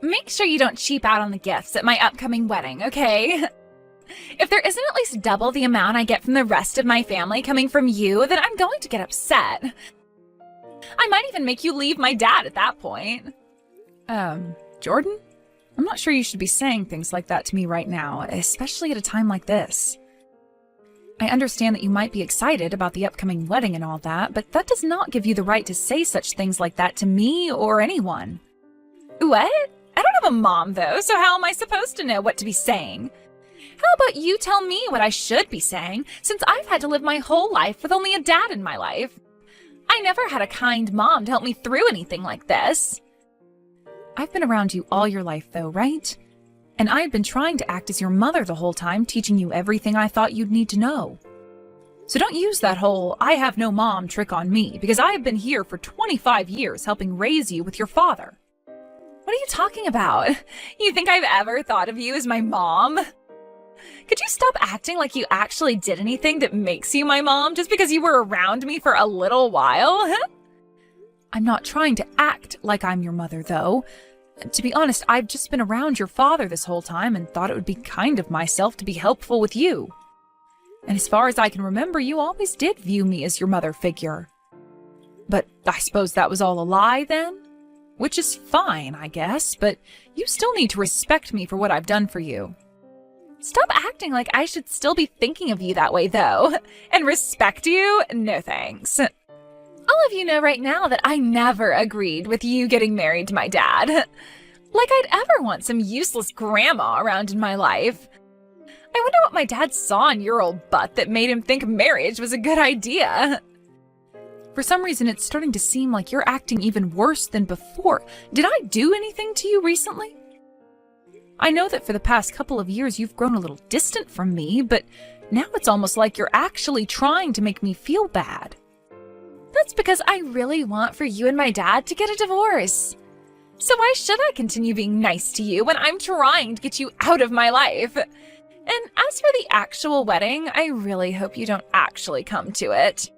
make sure you don't cheap out on the gifts at my upcoming wedding, okay? If there isn't at least double the amount I get from the rest of my family coming from you, then I'm going to get upset. I might even make you leave my dad at that point. Jordan? I'm not sure you should be saying things like that to me right now, especially at a time like this. I understand that you might be excited about the upcoming wedding and all that, but that does not give you the right to say such things like that to me or anyone. What? I don't have a mom, though, so how am I supposed to know what to be saying? How about you tell me what I should be saying, since I've had to live my whole life with only a dad in my life? I never had a kind mom to help me through anything like this. I've been around you all your life, though, right? And I've been trying to act as your mother the whole time, teaching you everything I thought you'd need to know. So don't use that whole "I have no mom" trick on me, because I have been here for 25 years helping raise you with your father. What are you talking about? You think I've ever thought of you as my mom? Could you stop acting like you actually did anything that makes you my mom just because you were around me for a little while? I'm not trying to act like I'm your mother, though. To be honest, I've just been around your father this whole time and thought it would be kind of myself to be helpful with you. And as far as I can remember, you always did view me as your mother figure. But I suppose that was all a lie then? Which is fine, I guess, but you still need to respect me for what I've done for you. Stop acting like I should still be thinking of you that way, though. And respect you? No thanks. All of you know right now that I never agreed with you getting married to my dad. Like I'd ever want some useless grandma around in my life. I wonder what my dad saw in your old butt that made him think marriage was a good idea. For some reason, it's starting to seem like you're acting even worse than before. Did I do anything to you recently? I know that for the past couple of years you've grown a little distant from me, but now it's almost like you're actually trying to make me feel bad. That's because I really want for you and my dad to get a divorce. So why should I continue being nice to you when I'm trying to get you out of my life? And as for the actual wedding, I really hope you don't actually come to it.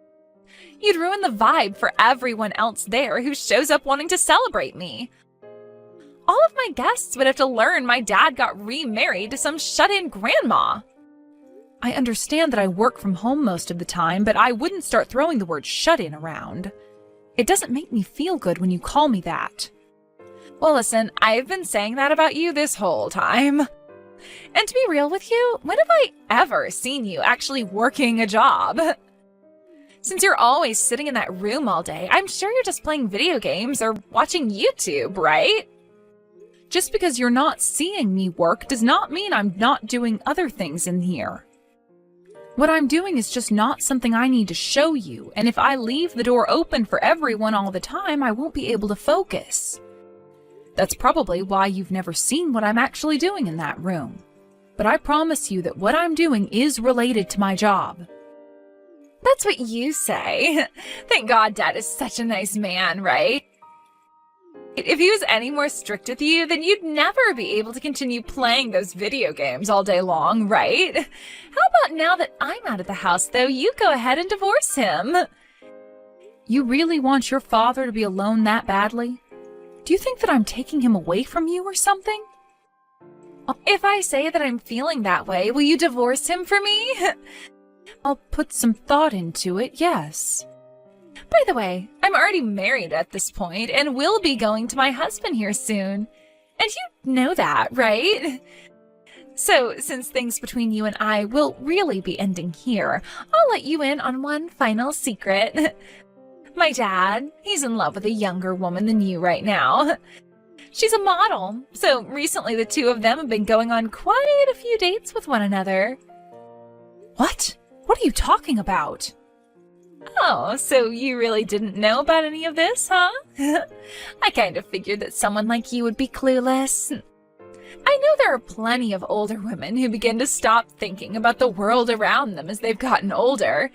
You'd ruin the vibe for everyone else there who shows up wanting to celebrate me. All of my guests would have to learn my dad got remarried to some shut-in grandma. I understand that I work from home most of the time, but I wouldn't start throwing the word shut-in around. It doesn't make me feel good when you call me that. Well, listen, I've been saying that about you this whole time. And to be real with you, when have I ever seen you actually working a job? Since you're always sitting in that room all day, I'm sure you're just playing video games or watching YouTube, right? Just because you're not seeing me work does not mean I'm not doing other things in here. What I'm doing is just not something I need to show you, and if I leave the door open for everyone all the time, I won't be able to focus. That's probably why you've never seen what I'm actually doing in that room. But I promise you that what I'm doing is related to my job. That's what you say. Thank God Dad is such a nice man, right? If he was any more strict with you, then you'd never be able to continue playing those video games all day long, right? How about now that I'm out of the house, though, you go ahead and divorce him? You really want your father to be alone that badly? Do you think that I'm taking him away from you or something? If I say that I'm feeling that way, will you divorce him for me? I'll put some thought into it, yes. By the way, I'm already married at this point and will be going to my husband here soon. And you know that, right? So, since things between you and I will really be ending here, I'll let you in on one final secret. My dad, he's in love with a younger woman than you right now. She's a model, so recently the two of them have been going on quite a few dates with one another. What? What are you talking about? Oh, so you really didn't know about any of this, huh? I kind of figured that someone like you would be clueless. I know there are plenty of older women who begin to stop thinking about the world around them as they've gotten older.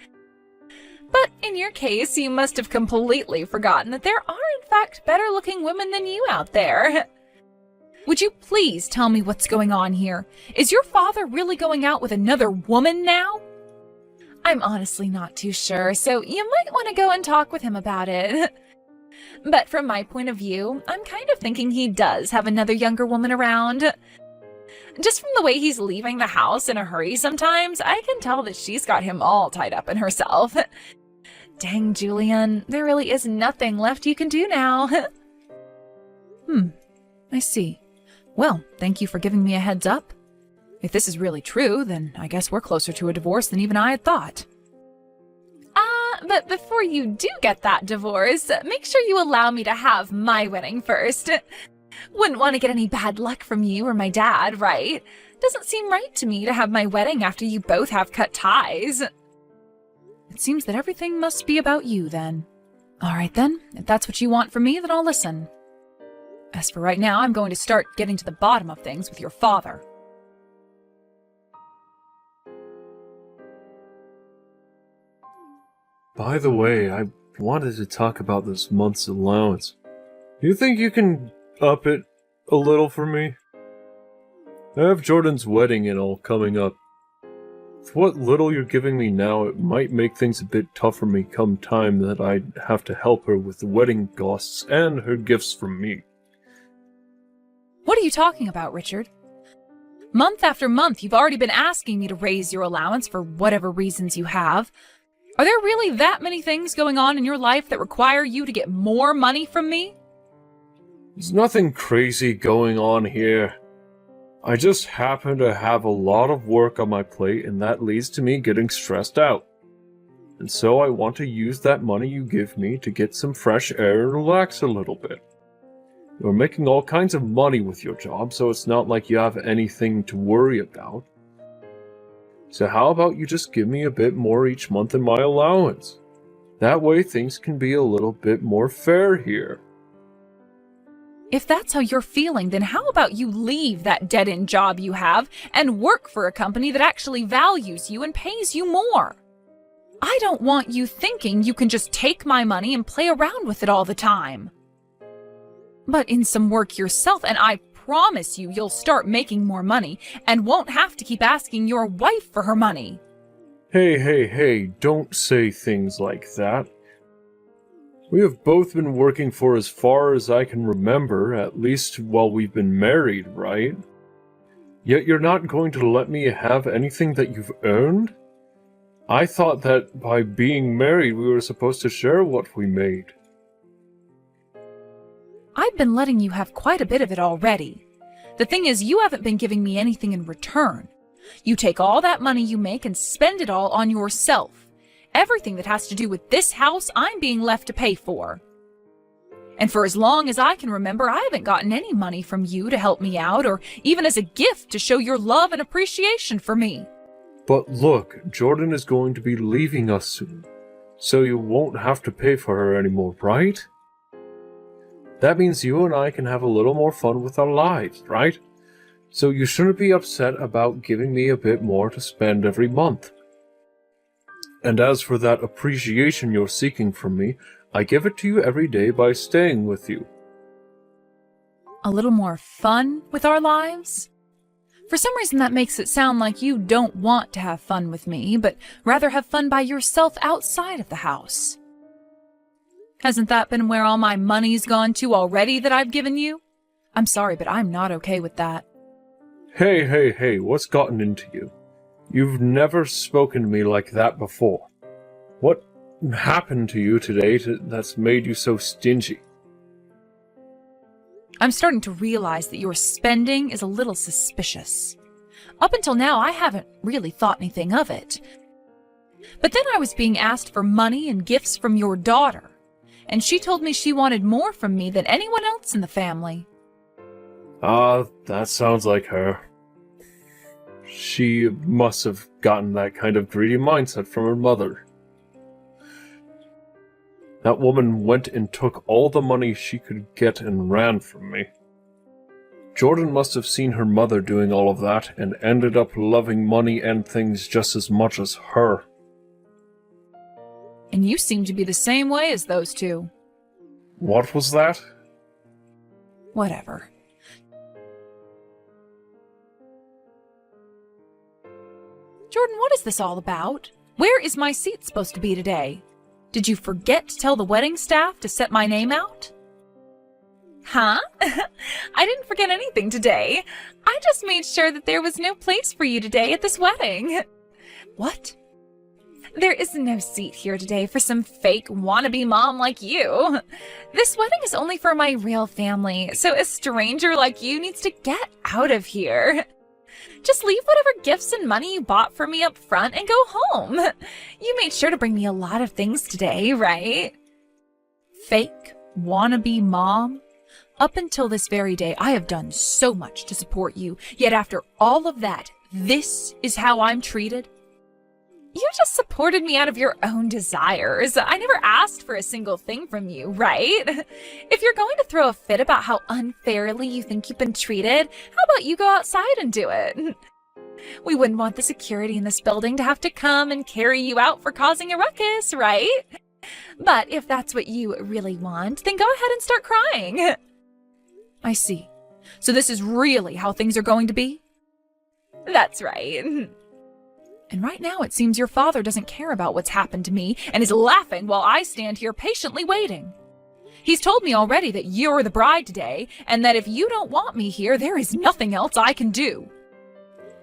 But in your case, you must have completely forgotten that there are, in fact, better-looking women than you out there. Would you please tell me what's going on here? Is your father really going out with another woman now? I'm honestly not too sure, so you might want to go and talk with him about it. But from my point of view, I'm kind of thinking he does have another younger woman around. Just from the way he's leaving the house in a hurry sometimes, I can tell that she's got him all tied up in herself. Dang, Julian, there really is nothing left you can do now. I see. Well, thank you for giving me a heads up. If this is really true, then I guess we're closer to a divorce than even I had thought. But before you do get that divorce, make sure you allow me to have my wedding first. Wouldn't want to get any bad luck from you or my dad, right? Doesn't seem right to me to have my wedding after you both have cut ties. It seems that everything must be about you, then. All right, then. If that's what you want from me, then I'll listen. As for right now, I'm going to start getting to the bottom of things with your father. By the way, I wanted to talk about this month's allowance. Do you think you can up it a little for me? I have Jordan's wedding and all coming up. With what little you're giving me now, it might make things a bit tough for me come time that I'd have to help her with the wedding costs and her gifts from me. What are you talking about, Richard? Month after month, you've already been asking me to raise your allowance for whatever reasons you have. Are there really that many things going on in your life that require you to get more money from me? There's nothing crazy going on here. I just happen to have a lot of work on my plate, and that leads to me getting stressed out. And so I want to use that money you give me to get some fresh air and relax a little bit. You're making all kinds of money with your job, so it's not like you have anything to worry about. So how about you just give me a bit more each month in my allowance? That way things can be a little bit more fair here. If that's how you're feeling, then how about you leave that dead-end job you have and work for a company that actually values you and pays you more? I don't want you thinking you can just take my money and play around with it all the time. But in some work yourself, and I promise you'll start making more money and won't have to keep asking your wife for her money. Hey, don't say things like that. We have both been working for as far as I can remember, at least while we've been married, right? Yet you're not going to let me have anything that you've earned? I thought that by being married we were supposed to share what we made. I've been letting you have quite a bit of it already. The thing is, you haven't been giving me anything in return. You take all that money you make and spend it all on yourself. Everything that has to do with this house, I'm being left to pay for. And for as long as I can remember, I haven't gotten any money from you to help me out, or even as a gift to show your love and appreciation for me. But look, Jordan is going to be leaving us soon, so you won't have to pay for her anymore, right? That means you and I can have a little more fun with our lives, right? So you shouldn't be upset about giving me a bit more to spend every month. And as for that appreciation you're seeking from me, I give it to you every day by staying with you. A little more fun with our lives? For some reason that makes it sound like you don't want to have fun with me, but rather have fun by yourself outside of the house. Hasn't that been where all my money's gone to already that I've given you? I'm sorry, but I'm not okay with that. Hey, what's gotten into you? You've never spoken to me like that before. What happened to you today that's made you so stingy? I'm starting to realize that your spending is a little suspicious. Up until now, I haven't really thought anything of it. But then I was being asked for money and gifts from your daughter, and she told me she wanted more from me than anyone else in the family. That sounds like her. She must have gotten that kind of greedy mindset from her mother. That woman went and took all the money she could get and ran from me. Jordan must have seen her mother doing all of that and ended up loving money and things just as much as her. And you seem to be the same way as those two. What was that? Whatever. Jordan, what is this all about? Where is my seat supposed to be today? Did you forget to tell the wedding staff to set my name out? Huh? I didn't forget anything today. I just made sure that there was no place for you today at this wedding. What? There is no seat here today for some fake wannabe mom like you. This wedding is only for my real family, so a stranger like you needs to get out of here. Just leave whatever gifts and money you bought for me up front and go home. You made sure to bring me a lot of things today, right? Fake wannabe mom? Up until this very day, I have done so much to support you, yet after all of that, this is how I'm treated? You just supported me out of your own desires. I never asked for a single thing from you, right? If you're going to throw a fit about how unfairly you think you've been treated, how about you go outside and do it? We wouldn't want the security in this building to have to come and carry you out for causing a ruckus, right? But if that's what you really want, then go ahead and start crying. I see. So this is really how things are going to be? That's right. And right now it seems your father doesn't care about what's happened to me and is laughing while I stand here patiently waiting. He's told me already that you're the bride today, and that if you don't want me here, there is nothing else I can do.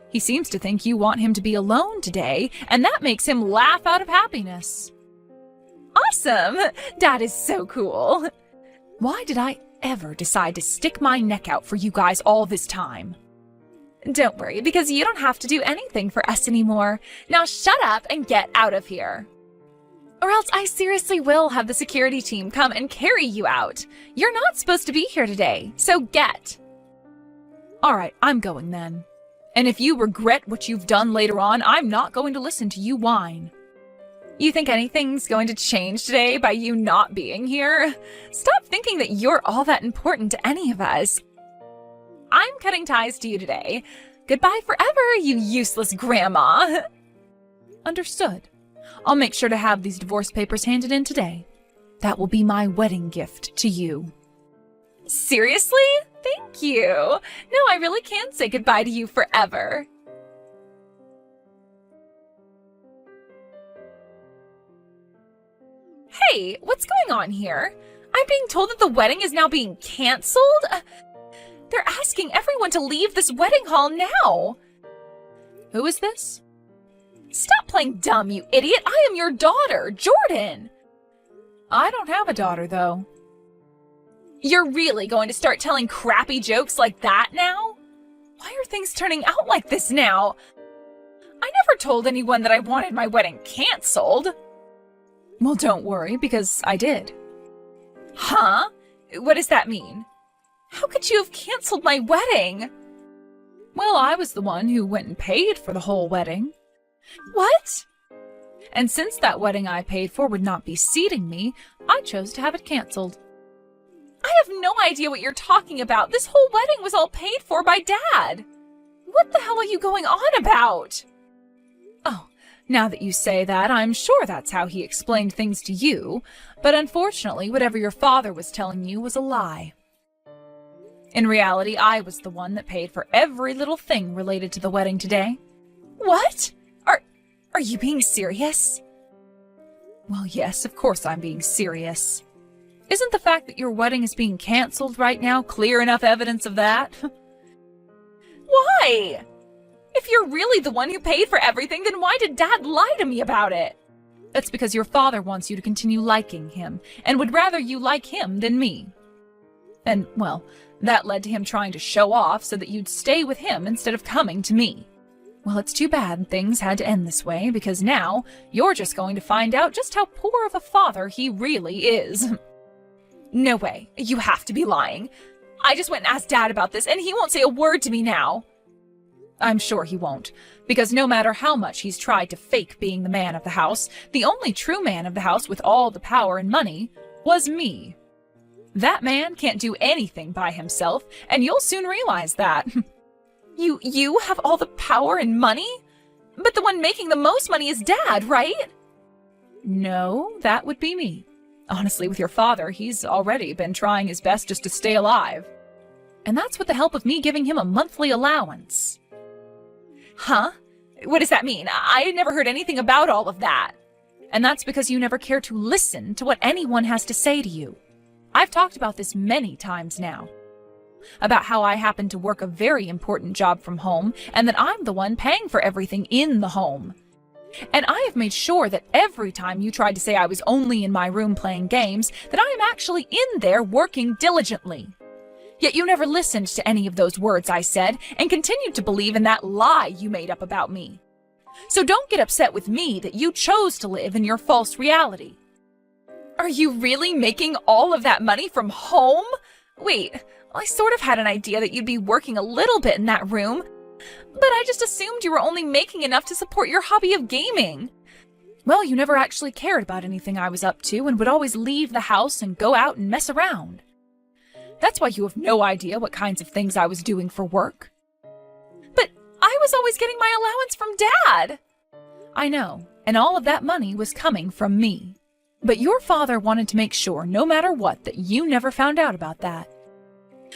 He seems to think you want him to be alone today, and that makes him laugh out of happiness. Awesome! Dad is so cool. Why did I ever decide to stick my neck out for you guys all this time? Don't worry, because you don't have to do anything for us anymore. Now shut up and get out of here. Or else I seriously will have the security team come and carry you out. You're not supposed to be here today, so get. All right, I'm going then. And if you regret what you've done later on, I'm not going to listen to you whine. You think anything's going to change today by you not being here? Stop thinking that you're all that important to any of us. I'm cutting ties to you today. Goodbye forever, you useless grandma. Understood. I'll make sure to have these divorce papers handed in today. That will be my wedding gift to you. Seriously? Thank you. No, I really can say goodbye to you forever. Hey, what's going on here? I'm being told that the wedding is now being canceled? They're asking everyone to leave this wedding hall now. Who is this? Stop playing dumb, you idiot. I am your daughter, Jordan. I don't have a daughter, though. You're really going to start telling crappy jokes like that now? Why are things turning out like this now? I never told anyone that I wanted my wedding canceled. Well, don't worry, because I did. Huh? What does that mean? How could you have canceled my wedding? Well, I was the one who went and paid for the whole wedding. What? And since that wedding I paid for would not be seating me, I chose to have it canceled. I have no idea what you're talking about. This whole wedding was all paid for by Dad. What the hell are you going on about? Oh, now that you say that, I'm sure that's how he explained things to you, but unfortunately, whatever your father was telling you was a lie. In reality, I was the one that paid for every little thing related to the wedding today. What? Are you being serious? Well, yes, of course I'm being serious. Isn't the fact that your wedding is being canceled right now clear enough evidence of that? Why? If you're really the one who paid for everything, then why did Dad lie to me about it? That's because your father wants you to continue liking him, and would rather you like him than me. And, well, that led to him trying to show off so that you'd stay with him instead of coming to me. Well, it's too bad things had to end this way, because now you're just going to find out just how poor of a father he really is. No way. You have to be lying. I just went and asked Dad about this, and he won't say a word to me now. I'm sure he won't, because no matter how much he's tried to fake being the man of the house, the only true man of the house with all the power and money was me. That man can't do anything by himself, and you'll soon realize that. You have all the power and money? But the one making the most money is Dad, right? No, that would be me. Honestly, with your father, he's already been trying his best just to stay alive. And that's with the help of me giving him a monthly allowance. Huh? What does that mean? I never heard anything about all of that. And that's because you never care to listen to what anyone has to say to you. I've talked about this many times now. About how I happen to work a very important job from home and that I'm the one paying for everything in the home. And I have made sure that every time you tried to say I was only in my room playing games, that I am actually in there working diligently. Yet you never listened to any of those words I said and continued to believe in that lie you made up about me. So don't get upset with me that you chose to live in your false reality. Are you really making all of that money from home? Wait, I sort of had an idea that you'd be working a little bit in that room, but I just assumed you were only making enough to support your hobby of gaming. Well, you never actually cared about anything I was up to and would always leave the house and go out and mess around. That's why you have no idea what kinds of things I was doing for work. But I was always getting my allowance from Dad. I know, and all of that money was coming from me. But your father wanted to make sure, no matter what, that you never found out about that.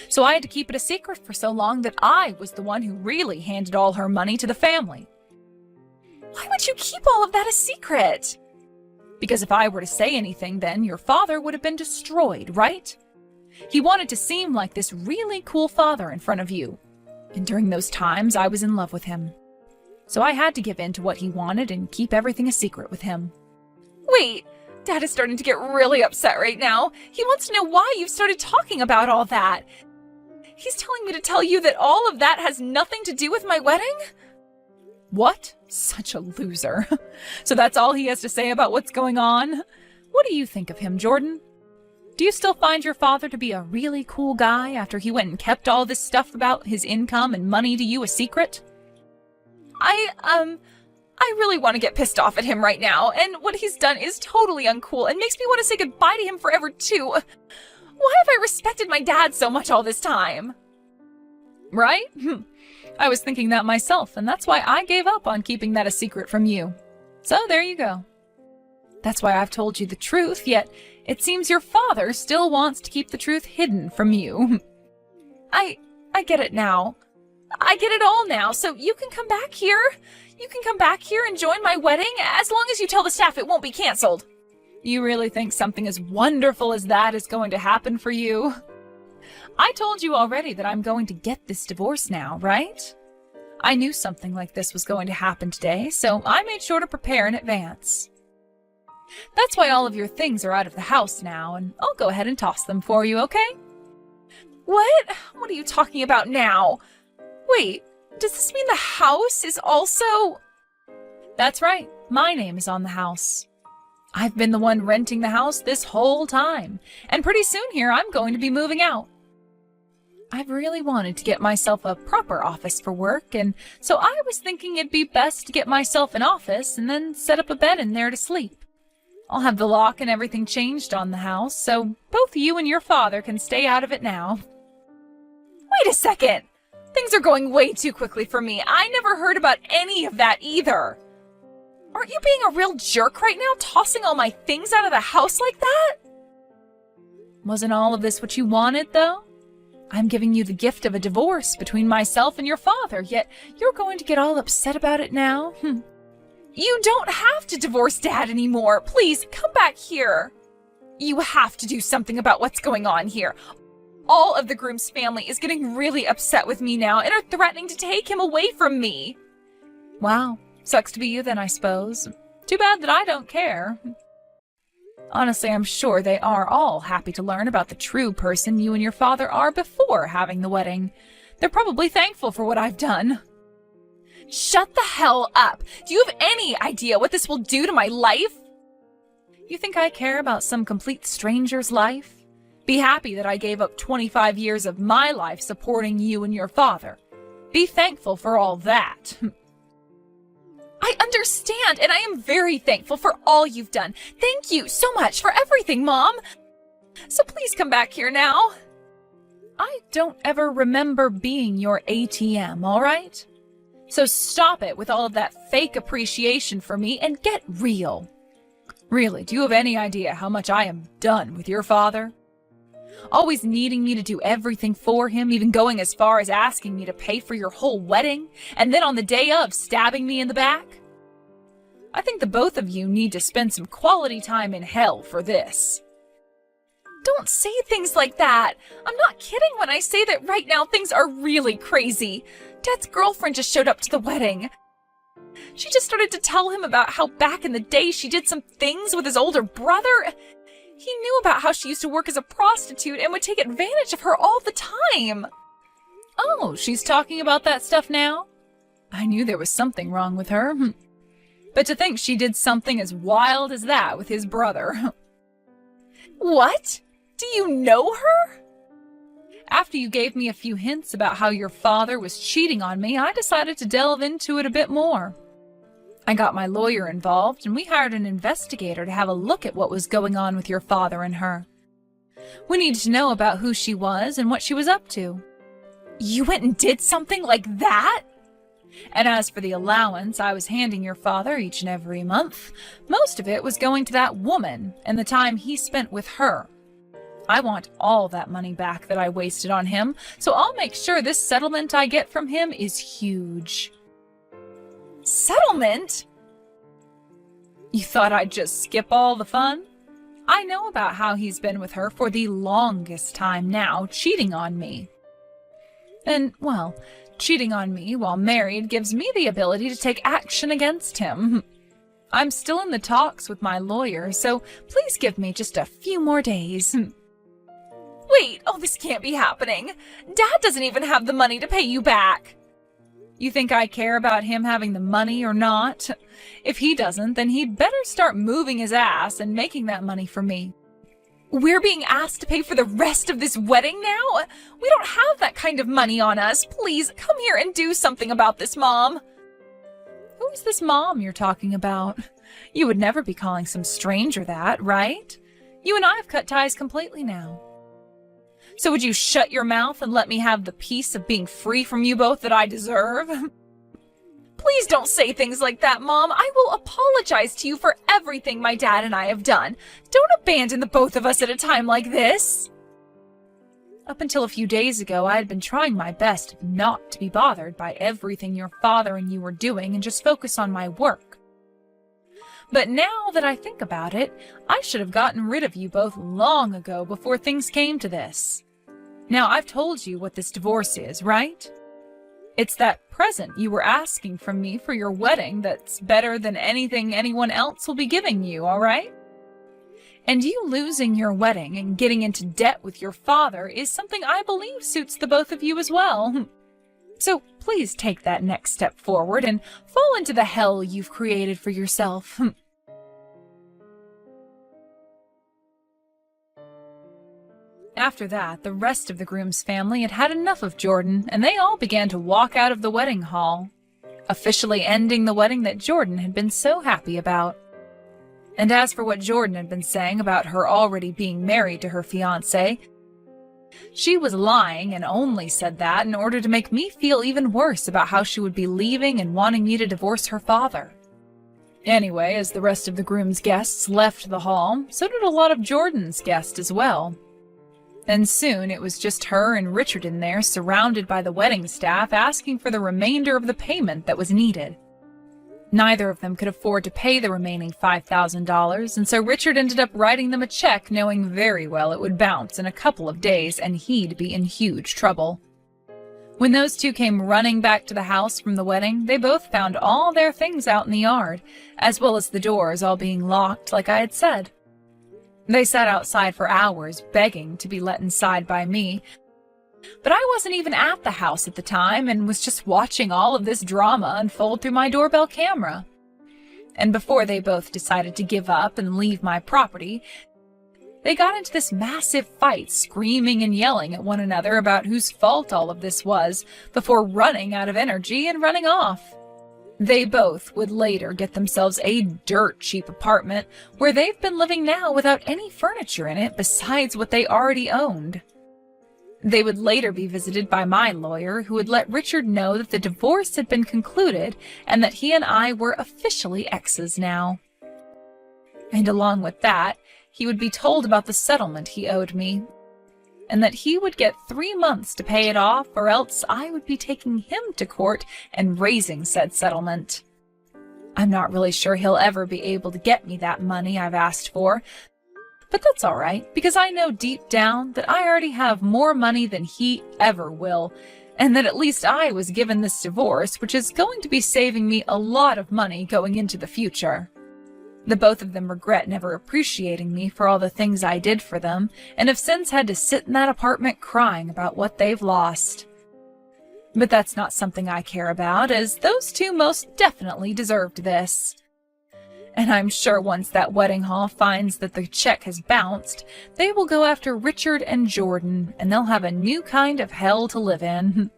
So I had to keep it a secret for so long that I was the one who really handed all her money to the family. Why would you keep all of that a secret? Because if I were to say anything, then your father would have been destroyed, right? He wanted to seem like this really cool father in front of you. And during those times, I was in love with him. So I had to give in to what he wanted and keep everything a secret with him. Wait, Dad is starting to get really upset right now. He wants to know why you've started talking about all that. He's telling me to tell you that all of that has nothing to do with my wedding? What? Such a loser. So that's all he has to say about what's going on? What do you think of him, Jordan? Do you still find your father to be a really cool guy after he went and kept all this stuff about his income and money to you a secret? I really want to get pissed off at him right now, and what he's done is totally uncool and makes me want to say goodbye to him forever too. Why have I respected my dad so much all this time? Right? I was thinking that myself, and that's why I gave up on keeping that a secret from you. So there you go. That's why I've told you the truth, yet it seems your father still wants to keep the truth hidden from you. I get it now. I get it all now, so you can come back here. You can come back here and join my wedding, as long as you tell the staff it won't be canceled. You really think something as wonderful as that is going to happen for you? I told you already that I'm going to get this divorce now, right? I knew something like this was going to happen today, so I made sure to prepare in advance. That's why all of your things are out of the house now, and I'll go ahead and toss them for you, okay? What? What are you talking about now? Wait, does this mean the house is also... That's right. My name is on the house. I've been the one renting the house this whole time, and pretty soon here I'm going to be moving out. I've really wanted to get myself a proper office for work, and so I was thinking it'd be best to get myself an office and then set up a bed in there to sleep. I'll have the lock and everything changed on the house, so both you and your father can stay out of it now. Wait a second! Things are going way too quickly for me. I never heard about any of that either. Aren't you being a real jerk right now, tossing all my things out of the house like that? Wasn't all of this what you wanted, though? I'm giving you the gift of a divorce between myself and your father, yet you're going to get all upset about it now? You don't have to divorce Dad anymore. Please, come back here. You have to do something about what's going on here. All of the groom's family is getting really upset with me now and are threatening to take him away from me. Wow, sucks to be you then, I suppose. Too bad that I don't care. Honestly, I'm sure they are all happy to learn about the true person you and your father are before having the wedding. They're probably thankful for what I've done. Shut the hell up! Do you have any idea what this will do to my life? You think I care about some complete stranger's life? Be happy that I gave up 25 years of my life supporting you and your father. Be thankful for all that. I understand, and I am very thankful for all you've done. Thank you so much for everything, Mom. So please come back here now. I don't ever remember being your ATM, all right? So stop it with all of that fake appreciation for me and get real. Really, do you have any idea how much I am done with your father? Always needing me to do everything for him, even going as far as asking me to pay for your whole wedding, and then on the day of, stabbing me in the back? I think the both of you need to spend some quality time in hell for this. Don't say things like that. I'm not kidding when I say that right now things are really crazy. Dad's girlfriend just showed up to the wedding. She just started to tell him about how back in the day she did some things with his older brother. He knew about how she used to work as a prostitute and would take advantage of her all the time. Oh, she's talking about that stuff now? I knew there was something wrong with her. But to think she did something as wild as that with his brother. What? Do you know her? After you gave me a few hints about how your father was cheating on me, I decided to delve into it a bit more. I got my lawyer involved, and we hired an investigator to have a look at what was going on with your father and her. We needed to know about who she was and what she was up to. You went and did something like that? And as for the allowance I was handing your father each and every month, most of it was going to that woman and the time he spent with her. I want all that money back that I wasted on him, so I'll make sure this settlement I get from him is huge. Settlement? You thought I'd just skip all the fun? I know about how he's been with her for the longest time now, cheating on me. And, well, cheating on me while married gives me the ability to take action against him. I'm still in the talks with my lawyer, so please give me just a few more days. Wait, this can't be happening. Dad doesn't even have the money to pay you back. You think I care about him having the money or not? If he doesn't, then he'd better start moving his ass and making that money for me. We're being asked to pay for the rest of this wedding now? We don't have that kind of money on us. Please, come here and do something about this, Mom. Who's this mom you're talking about? You would never be calling some stranger that, right? You and I have cut ties completely now. So would you shut your mouth and let me have the peace of being free from you both that I deserve? Please don't say things like that, Mom. I will apologize to you for everything my dad and I have done. Don't abandon the both of us at a time like this. Up until a few days ago, I had been trying my best not to be bothered by everything your father and you were doing and just focus on my work. But now that I think about it, I should have gotten rid of you both long ago before things came to this. Now, I've told you what this divorce is, right? It's that present you were asking from me for your wedding that's better than anything anyone else will be giving you, all right? And you losing your wedding and getting into debt with your father is something I believe suits the both of you as well. So please take that next step forward and fall into the hell you've created for yourself. After that, the rest of the groom's family had had enough of Jordan, and they all began to walk out of the wedding hall, officially ending the wedding that Jordan had been so happy about. And as for what Jordan had been saying about her already being married to her fiancé, she was lying and only said that in order to make me feel even worse about how she would be leaving and wanting me to divorce her father. Anyway, as the rest of the groom's guests left the hall, so did a lot of Jordan's guests as well. And soon it was just her and Richard in there, surrounded by the wedding staff, asking for the remainder of the payment that was needed. Neither of them could afford to pay the remaining $5,000, and so Richard ended up writing them a check, knowing very well it would bounce in a couple of days and he'd be in huge trouble. When those two came running back to the house from the wedding, they both found all their things out in the yard, as well as the doors all being locked like I had said. They sat outside for hours, begging to be let inside by me, but I wasn't even at the house at the time and was just watching all of this drama unfold through my doorbell camera. And before they both decided to give up and leave my property, they got into this massive fight, screaming and yelling at one another about whose fault all of this was, before running out of energy and running off. They both would later get themselves a dirt cheap apartment where they've been living now without any furniture in it besides what they already owned. They would later be visited by my lawyer, who would let Richard know that the divorce had been concluded and that he and I were officially exes now. And along with that, he would be told about the settlement he owed me, and that he would get 3 months to pay it off, or else I would be taking him to court and raising said settlement. I'm not really sure he'll ever be able to get me that money I've asked for, but that's all right, because I know deep down that I already have more money than he ever will, and that at least I was given this divorce, which is going to be saving me a lot of money going into the future. The both of them regret never appreciating me for all the things I did for them, and have since had to sit in that apartment crying about what they've lost. But that's not something I care about, as those two most definitely deserved this. And I'm sure once that wedding hall finds that the check has bounced, they will go after Richard and Jordan, and they'll have a new kind of hell to live in.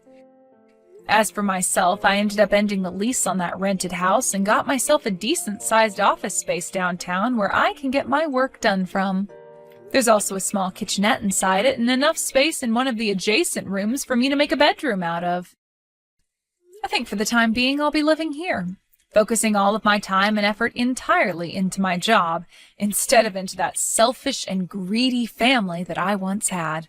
As for myself, I ended up ending the lease on that rented house and got myself a decent-sized office space downtown where I can get my work done from. There's also a small kitchenette inside it and enough space in one of the adjacent rooms for me to make a bedroom out of. I think for the time being I'll be living here, focusing all of my time and effort entirely into my job, instead of into that selfish and greedy family that I once had.